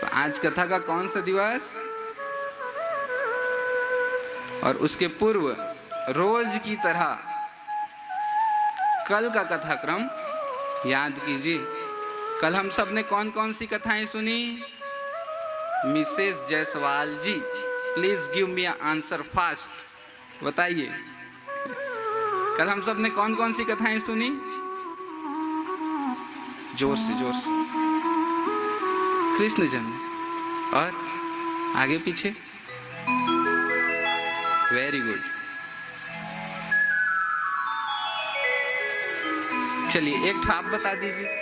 तो आज कथा का कौन सा दिवस? और उसके पूर्व रोज की तरह कल का कथाक्रम याद कीजिए। कल हम सब ने कौन कौन सी कथाएं सुनी? Mrs Jaiswal ji, please give me answer fast, बताइए। कल हम सब ने कौन कौन सी कथाएं सुनी? जोर से जोर से। कृष्ण जन्म। और आगे पीछे? Very good. चलिए एक आप बता दीजिए।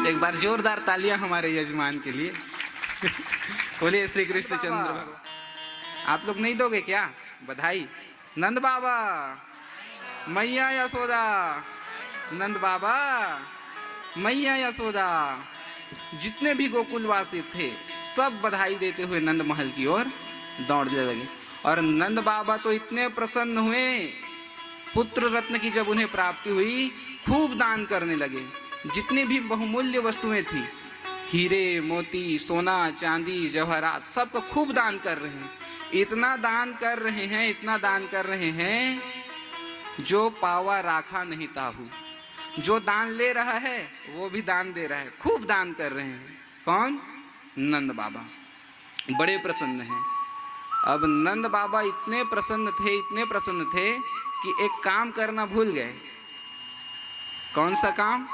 एक बार जोरदार तालियां हमारे यजमान के लिए। बोलिए श्री कृष्ण चंद्र। आप लोग नहीं दोगे क्या बधाई? नंद बाबा, मैया यशोदा, नंद बाबा, मैया यशोदा, जितने भी गोकुलवासी थे सब बधाई देते हुए नंद महल की ओर दौड़ने लगे। और नंद बाबा तो इतने प्रसन्न हुए, पुत्र रत्न की जब उन्हें प्राप्ति हुई खूब दान करने लगे। जितनी भी बहुमूल्य वस्तुएं थी, हीरे मोती सोना चांदी जवाहरात, सबको खूब दान कर रहे हैं। इतना दान कर रहे हैं, इतना दान कर रहे हैं, जो पावा राखा नहीं ताहू। जो दान ले रहा है वो भी दान दे रहा है, खूब दान कर रहे हैं। कौन? नंद बाबा बड़े प्रसन्न हैं। अब नंद बाबा इतने प्रसन्न थे, इतने प्रसन्न थे कि एक काम करना भूल गए। कौन सा काम?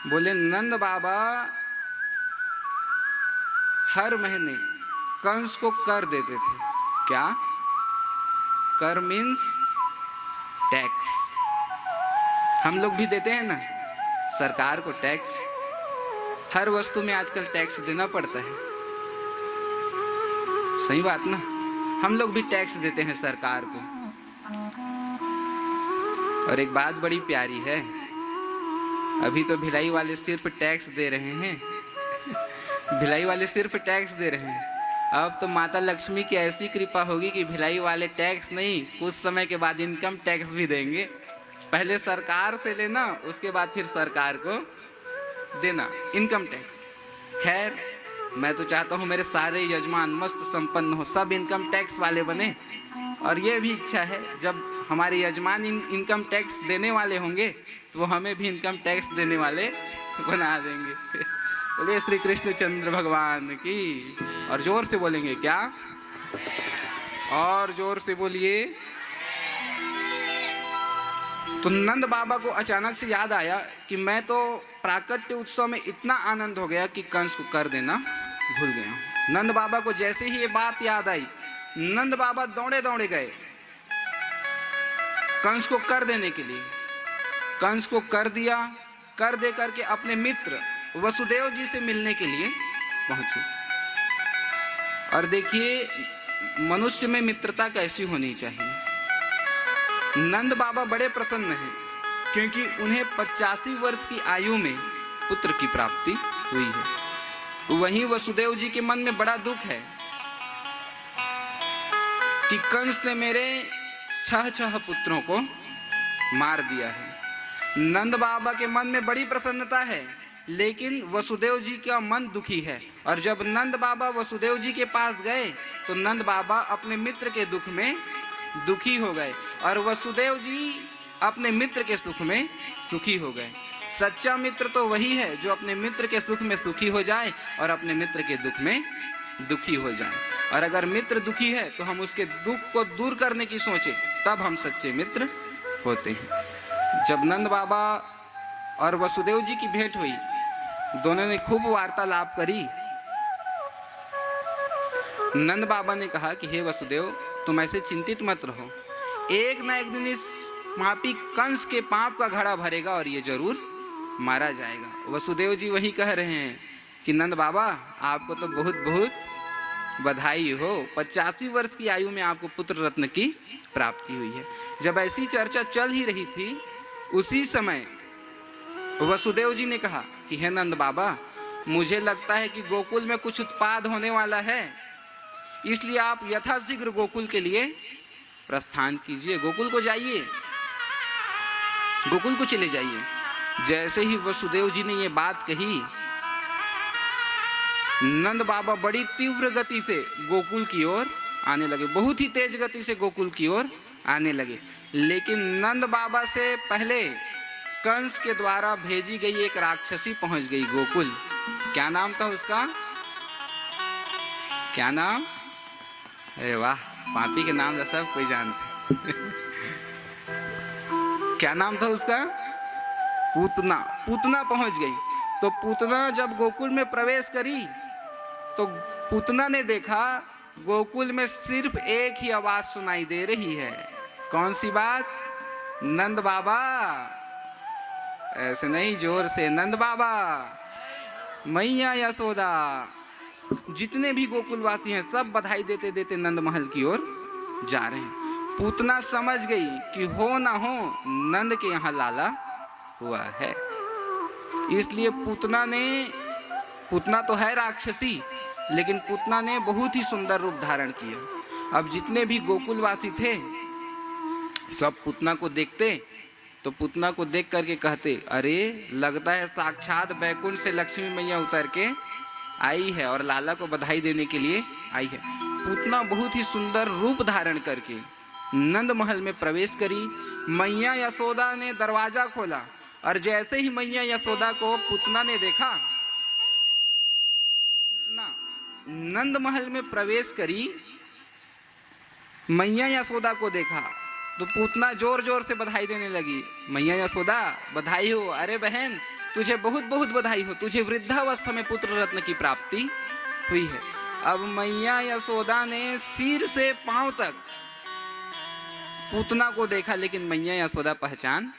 बोले नंद बाबा हर महीने कंस को कर देते थे। क्या? कर मीन्स टैक्स। हम लोग भी देते हैं ना सरकार को टैक्स। हर वस्तु में आजकल टैक्स देना पड़ता है, सही बात ना? हम लोग भी टैक्स देते हैं सरकार को। और एक बात बड़ी प्यारी है, अभी तो भिलाई वाले सिर्फ टैक्स दे रहे हैं। भिलाई वाले सिर्फ टैक्स दे रहे हैं। अब तो माता लक्ष्मी की ऐसी कृपा होगी कि भिलाई वाले टैक्स नहीं, कुछ समय के बाद इनकम टैक्स भी देंगे। पहले सरकार से लेना, उसके बाद फिर सरकार को देना इनकम टैक्स। खैर, मैं तो चाहता हूँ मेरे सारे यजमान मस्त संपन्न हो, सब इनकम टैक्स वाले बने। और ये भी इच्छा है जब हमारे यजमान इनकम टैक्स देने वाले होंगे तो वो हमें भी इनकम टैक्स देने वाले बना देंगे। बोलिए श्री कृष्ण चंद्र भगवान की। और जोर से बोलेंगे क्या? और जोर से बोलिए। तो नंद बाबा को अचानक से याद आया कि मैं तो प्राकट्य उत्सव में इतना आनंद हो गया कि कंस को कर देना भूल गया। नंद बाबा को जैसे ही ये बात याद आई, नंद बाबा दौड़े दौड़े गए कंस को कर देने के लिए। कंस को कर दिया, कर दे करके अपने मित्र वसुदेव जी से मिलने के लिए पहुंचे। और देखिए मनुष्य में मित्रता कैसी होनी चाहिए। नंद बाबा बड़े प्रसन्न हैं क्योंकि उन्हें 85 वर्ष की आयु में पुत्र की प्राप्ति हुई है। वहीं वसुदेव जी के मन में बड़ा दुख है कि कंस ने मेरे 6 पुत्रों को मार दिया है। नंद बाबा के मन में बड़ी प्रसन्नता है, लेकिन वसुदेव जी का मन दुखी है। और जब नंद बाबा वसुदेव जी के पास गए तो नंद बाबा अपने मित्र के दुख में दुखी हो गए और वसुदेव जी अपने मित्र के सुख में सुखी हो गए। सच्चा मित्र तो वही है जो अपने मित्र के सुख में सुखी हो जाए और अपने मित्र के दुख में दुखी हो जाए। और अगर मित्र दुखी है तो हम उसके दुख को दूर करने की सोचें, तब हम सच्चे मित्र होते हैं। जब नंद बाबा और वसुदेव जी की भेंट हुई, दोनों ने खूब वार्तालाप करी। नंद बाबा ने कहा कि हे वसुदेव, तुम ऐसे चिंतित मत रहो, एक ना एक दिन इस पापी कंस के पाप का घड़ा भरेगा और ये जरूर मारा जाएगा। वसुदेव जी वही कह रहे हैं कि नंद बाबा आपको तो बहुत बहुत बधाई हो, 85 वर्ष की आयु में आपको पुत्र रत्न की प्राप्ति हुई है। जब ऐसी चर्चा चल ही रही थी, उसी समय वसुदेव जी ने कहा कि हे नंद बाबा, मुझे लगता है कि गोकुल में कुछ उत्पाद होने वाला है, इसलिए आप यथाशीघ्र गोकुल के लिए प्रस्थान कीजिए। गोकुल को जाइए, गोकुल को चले जाइए। जैसे ही वसुदेव जी ने ये बात कही, नंद बाबा बड़ी तीव्र गति से गोकुल की ओर आने लगे, बहुत ही तेज गति से गोकुल की ओर आने लगे। लेकिन नंद बाबा से पहले कंस के द्वारा भेजी गई एक राक्षसी पहुंच गई गोकुल। क्या नाम था उसका? क्या नाम? अरे वाह, पापी के नाम तो सब कोई जानते। क्या नाम था उसका? पूतना। पूतना पहुंच गई। तो पूतना जब गोकुल में प्रवेश करी तो पूतना ने देखा गोकुल में सिर्फ एक ही आवाज सुनाई दे रही है। कौन सी बात? नंद बाबा। ऐसे नहीं, जोर से, नंद बाबा, मैया यशोदा। जितने भी गोकुलवासी हैं सब बधाई देते देते नंद महल की ओर जा रहे हैं। पूतना समझ गई कि हो ना हो नंद के यहाँ लाला हुआ है, इसलिए पूतना तो है राक्षसी, लेकिन पूतना ने बहुत ही सुंदर रूप धारण किया। अब जितने भी गोकुलवासी थे सब पूतना को देखते तो पूतना को देख करके कहते, अरे लगता है साक्षात बैकुंठ से लक्ष्मी मैया उतर के आई है और लाला को बधाई देने के लिए आई है। पूतना बहुत ही सुंदर रूप धारण करके नंद महल में प्रवेश करी। मैया यशोदा ने दरवाजा खोला और जैसे ही मैया यशोदा को पूतना ने देखा, पूतना नंद महल में प्रवेश करी, मैया यशोदा को देखा तो पूतना जोर जोर से बधाई देने लगी। मैया यशोदा बधाई हो, अरे बहन तुझे बहुत बहुत बधाई हो, तुझे वृद्धावस्था में पुत्र रत्न की प्राप्ति हुई है। अब मैया यशोदा ने सिर से पांव तक पूतना को देखा, लेकिन मैया यशोदा पहचान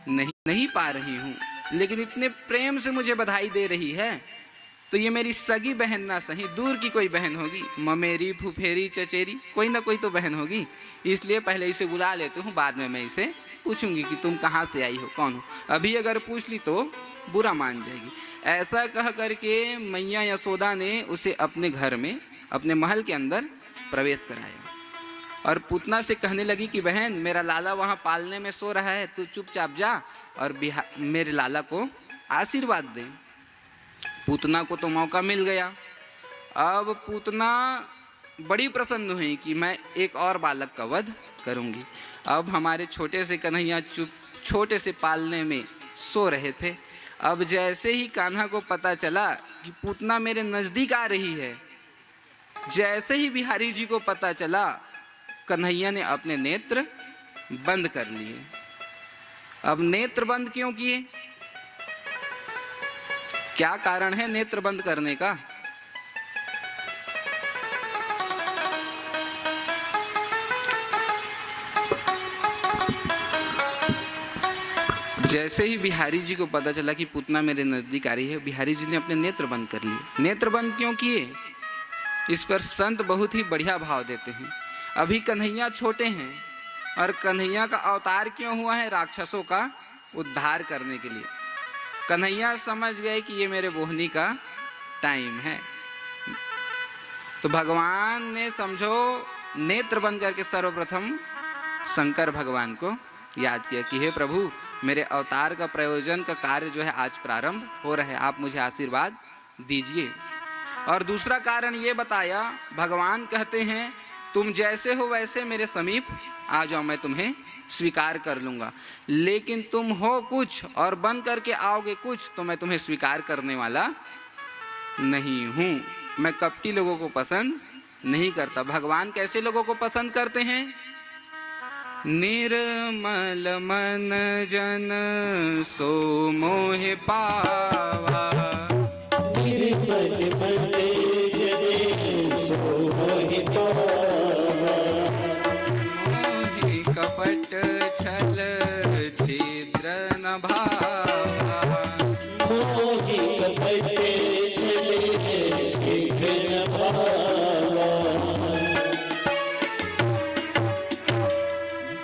नहीं पा रही हूँ, लेकिन इतने प्रेम से मुझे बधाई दे रही है तो ये मेरी सगी बहन ना सही दूर की कोई बहन होगी, ममेरी, फुफेरी, चचेरी, कोई ना कोई तो बहन होगी, इसलिए पहले इसे बुला लेती हूँ, बाद में मैं इसे पूछूंगी कि तुम कहाँ से आई हो, कौन हो। अभी अगर पूछ ली तो बुरा मान जाएगी। ऐसा कह करके मैया यशोदा ने उसे अपने घर में, अपने महल के अंदर प्रवेश कराया और पूतना से कहने लगी कि बहन मेरा लाला वहाँ पालने में सो रहा है, तू चुपचाप जा और मेरे लाला को आशीर्वाद दे। पूतना को तो मौका मिल गया। अब पूतना बड़ी प्रसन्न हुई कि मैं एक और बालक का वध करूंगी। अब हमारे छोटे से कन्हैया छोटे से पालने में सो रहे थे। अब जैसे ही कान्हा को पता चला कि पूतना मेरे नज़दीक आ रही है, जैसे ही बिहारी जी को पता चला, कन्हैया ने अपने नेत्र बंद कर लिए। अब नेत्र बंद क्यों किए? क्या कारण है नेत्र बंद करने का? जैसे ही बिहारी जी को पता चला कि पूतना मेरे नजदीक आ रही है, बिहारी जी ने अपने नेत्र बंद कर लिए। नेत्र बंद क्यों किए? इस पर संत बहुत ही बढ़िया भाव देते हैं। अभी कन्हैया छोटे हैं और कन्हैया का अवतार क्यों हुआ है? राक्षसों का उद्धार करने के लिए। कन्हैया समझ गए कि ये मेरे बोहनी का टाइम है, तो भगवान ने समझो नेत्र बंद करके सर्वप्रथम शंकर भगवान को याद किया कि हे प्रभु, मेरे अवतार का प्रयोजन का कार्य जो है आज प्रारंभ हो रहा है, आप मुझे आशीर्वाद दीजिए। और दूसरा कारण ये बताया, भगवान कहते हैं तुम जैसे हो वैसे मेरे समीप आ जाओ, मैं तुम्हें स्वीकार कर लूँगा, लेकिन तुम हो कुछ और बन करके आओगे कुछ तो मैं तुम्हें स्वीकार करने वाला नहीं हूँ। मैं कपटी लोगों को पसंद नहीं करता। भगवान कैसे लोगों को पसंद करते हैं? निर्मल मन जन सो मोह पावा, निर्मल मन जन सो मोह पावा, मोहि कपट छल छिद्र न भावा, मोहि कपट छल छिद्र न भावा।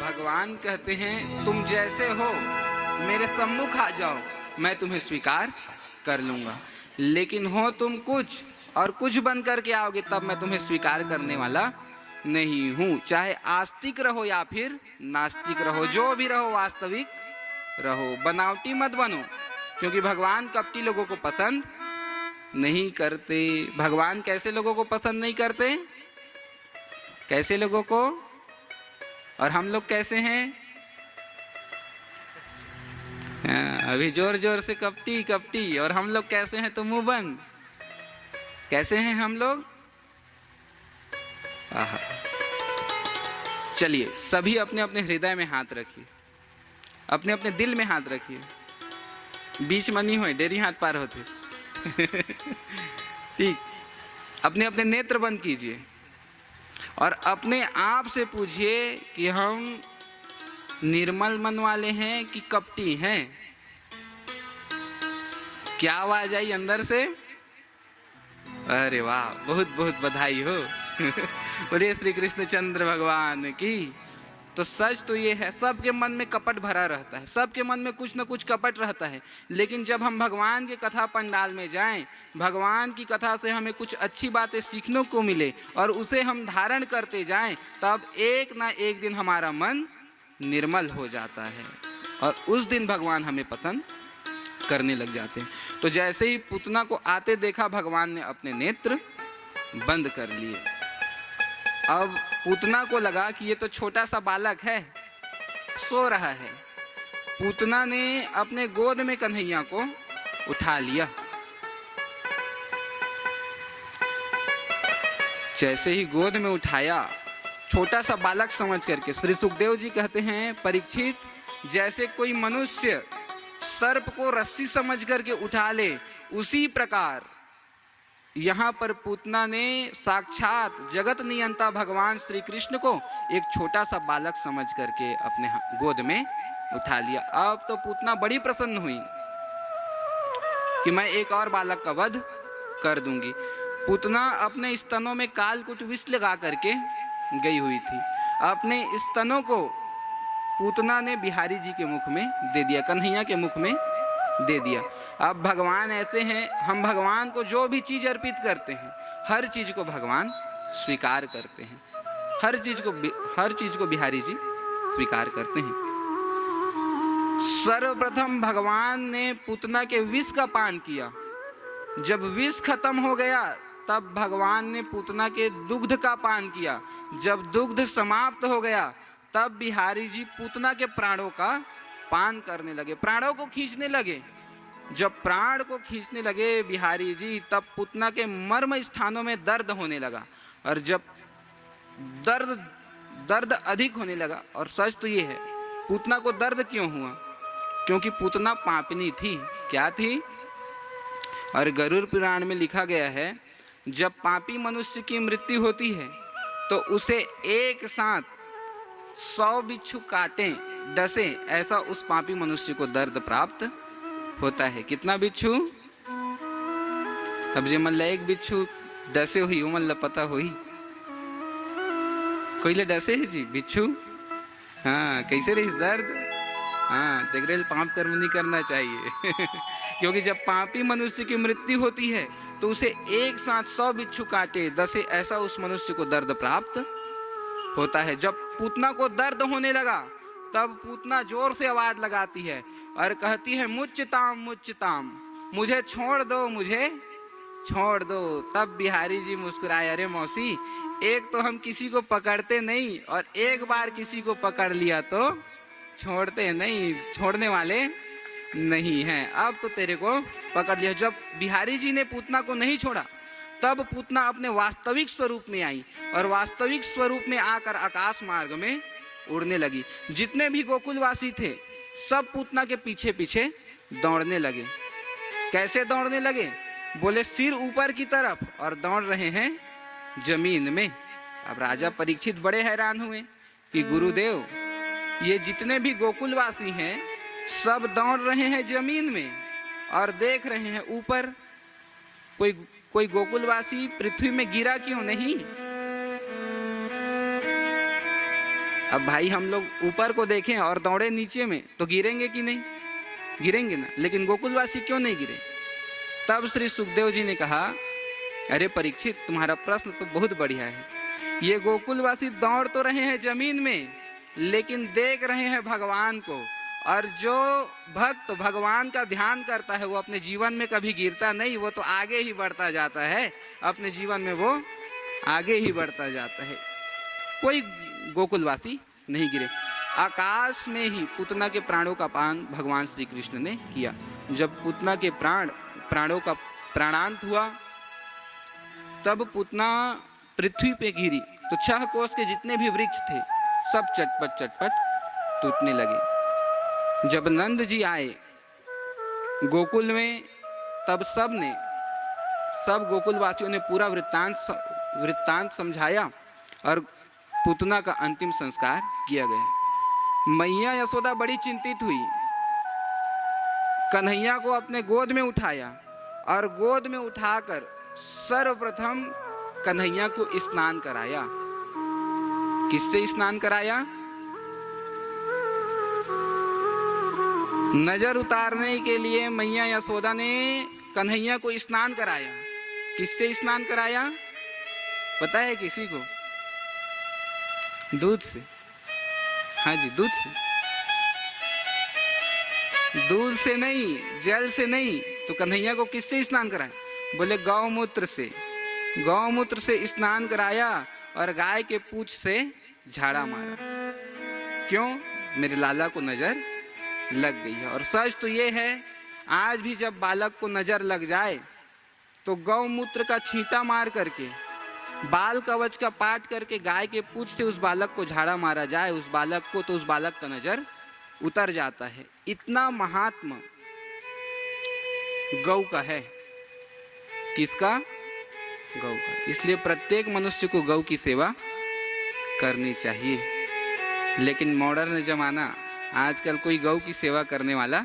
भगवान कहते हैं तुम जैसे हो मेरे सम्मुख आ जाओ, मैं तुम्हें स्वीकार कर लूँगा, लेकिन हो तुम कुछ और कुछ बन करके आओगे तब मैं तुम्हें स्वीकार करने वाला नहीं हूँ। चाहे आस्तिक रहो या फिर नास्तिक रहो, जो भी रहो वास्तविक रहो, बनावटी मत बनो, क्योंकि भगवान कपटी लोगों को पसंद नहीं करते। भगवान कैसे लोगों को पसंद नहीं करते? कैसे लोगों को? और हम लोग कैसे हैं? अभी जोर जोर से कपटी कपटी, और हम लोग कैसे हैं तो मुंह बंद। कैसे हैं हम लोग? चलिए सभी अपने अपने हृदय में हाथ रखिए, अपने अपने दिल में हाथ रखिए, बीच मनी हो डेरी हाथ पार होते। ठीक, अपने अपने नेत्र बंद कीजिए और अपने आप से पूछिए कि हम निर्मल मन वाले हैं कि कपटी हैं? क्या आवाज आई अंदर से? अरे वाह, बहुत बहुत बधाई हो। बोलिए श्री कृष्ण चंद्र भगवान की। तो सच तो ये है, सबके मन में कपट भरा रहता है, सबके मन में कुछ न कुछ कपट रहता है, लेकिन जब हम भगवान के कथा पंडाल में जाएं, भगवान की कथा से हमें कुछ अच्छी बातें सीखने को मिले और उसे हम धारण करते जाएं, तब एक ना एक दिन हमारा मन निर्मल हो जाता है और उस दिन भगवान हमें पसंद करने लग जाते हैं। तो जैसे ही पूतना को आते देखा, भगवान ने अपने नेत्र बंद कर लिए। अब पूतना को लगा कि ये तो छोटा सा बालक है, सो रहा है। पूतना ने अपने गोद में कन्हैया को उठा लिया। जैसे ही गोद में उठाया, छोटा सा बालक समझ करके, श्री सुखदेव जी कहते हैं, परीक्षित, जैसे कोई मनुष्य सर्प को रस्सी समझ करके उठा ले, उसी प्रकार यहाँ पर पूतना ने साक्षात जगत नियंता भगवान श्री कृष्ण को एक छोटा सा बालक समझ करके अपने गोद में उठा लिया। अब तो पूतना बड़ी प्रसन्न हुई कि मैं एक और बालक का वध कर दूंगी। पूतना अपने स्तनों में कालकूट विष लगा करके गई हुई थी। अपने स्तनों को पूतना ने बिहारी जी के मुख में दे दिया, कन्हैया के मुख में दे दिया। अब भगवान ऐसे हैं, हम भगवान को जो भी चीज अर्पित करते हैं, हर चीज को भगवान स्वीकार करते हैं, हर चीज को बिहारी जी स्वीकार करते हैं। सर्वप्रथम भगवान ने पूतना के विष का पान किया। जब विष खत्म हो गया, तब भगवान ने पूतना के दुग्ध का पान किया। जब दुग्ध समाप्त हो गया, तब बिहारी जी पूतना के प्राणों का पान करने लगे, प्राणों को खींचने लगे। जब प्राण को खींचने लगे बिहारी जी, तब पूतना के मर्म स्थानों में दर्द होने लगा। और जब दर्द अधिक होने लगा, और सच तो ये है, पूतना को दर्द क्यों हुआ? क्योंकि पूतना पापनी थी। क्या थी? और गरुड़ पुराण में लिखा गया है, जब पापी मनुष्य की मृत्यु होती है तो उसे एक साथ 100 बिच्छू काटे डसे, ऐसा उस पापी मनुष्य को दर्द प्राप्त होता है। कितना बिच्छू? अब जे मतलब एक बिच्छू डसे हुई हो, मतलब पता हुई कोई ले डसे है जी बिच्छू। हाँ, कैसे रही दर्द? हाँ, देख रहे, पाप कर्म नहीं करना चाहिए। क्योंकि जब पापी मनुष्य की मृत्यु होती है तो उसे एक साथ 100 बिच्छू काटे डसे, ऐसा उस मनुष्य को दर्द प्राप्त होता है। जब पूतना को दर्द होने लगा, तब पूतना जोर से आवाज लगाती है और कहती है, मुच्यताम मुच्यताम, मुझे छोड़ दो, मुझे छोड़ दो। तब बिहारी जी मुस्कुराए, अरे मौसी, एक तो हम किसी को पकड़ते नहीं, और एक बार किसी को पकड़ लिया तो छोड़ते नहीं, छोड़ने वाले नहीं हैं। अब तो तेरे को पकड़ लिया। जब बिहारी जी ने पूतना को नहीं छोड़ा, तब पूतना अपने वास्तविक स्वरूप में आई और वास्तविक स्वरूप में आकर आकाश मार्ग में उड़ने लगी। जितने भी गोकुलवासी थे, सब पूतना के पीछे पीछे दौड़ने लगे। कैसे दौड़ने लगे? बोले सिर ऊपर की तरफ, और दौड़ रहे हैं जमीन में। अब राजा परीक्षित बड़े हैरान हुए कि गुरुदेव, ये जितने भी गोकुलवासी हैं, सब दौड़ रहे हैं जमीन में और देख रहे हैं ऊपर। कोई गोकुलवासी पृथ्वी में गिरा क्यों नहीं? अब भाई, हम लोग ऊपर को देखें और दौड़े नीचे में, तो गिरेंगे कि नहीं? गिरेंगे ना। लेकिन गोकुलवासी क्यों नहीं गिरे? तब श्री सुखदेव जी ने कहा, अरे परीक्षित, तुम्हारा प्रश्न तो बहुत बढ़िया है। ये गोकुलवासी दौड़ तो रहे हैं जमीन में, लेकिन देख रहे हैं भगवान को, और जो भक्त भगवान का ध्यान करता है वो अपने जीवन में कभी गिरता नहीं, वो तो आगे ही बढ़ता जाता है, अपने जीवन में वो आगे ही बढ़ता जाता है। कोई गोकुलवासी नहीं गिरे। आकाश में ही पूतना के प्राणों का पान भगवान श्री कृष्ण ने किया। जब पूतना के प्राणों का प्राणांत हुआ तब पूतना पृथ्वी पे गिरी तो 6 कोस के जितने भी वृक्ष थे सब चटपट चटपट टूटने लगे। जब नंद जी आए गोकुल में तब सब गोकुलवासियों ने पूरा वृत्तांत समझाया और पूतना का अंतिम संस्कार किया गया। मैया यशोदा बड़ी चिंतित हुई, कन्हैया को अपने गोद में उठाया और गोद में उठाकर सर्वप्रथम कन्हैया को स्नान कराया। किससे स्नान कराया? नजर उतारने के लिए मैया यशोदा ने कन्हैया को स्नान कराया। किससे स्नान कराया पता है किसी को? दूध से। हाँ जी, दूध से। दूध से नहीं, जल से नहीं, तो कन्हैया को किससे स्नान कराया? बोले गौमूत्र से। गौमूत्र से स्नान कराया और गाय के पूंछ से झाड़ा मारा। क्यों? मेरे लाला को नजर लग गई है। और सच तो ये है, आज भी जब बालक को नजर लग जाए तो गौमूत्र का छींटा मार करके, बाल कवच का पाठ करके गाय के पूंछ से उस बालक को झाड़ा मारा जाए उस बालक को, तो उस बालक का नजर उतर जाता है। इतना महात्मा गौ का है। किसका? गौ का। इसलिए प्रत्येक मनुष्य को गौ की सेवा करनी चाहिए। लेकिन मॉडर्न जमाना, आजकल कोई गौ की सेवा करने वाला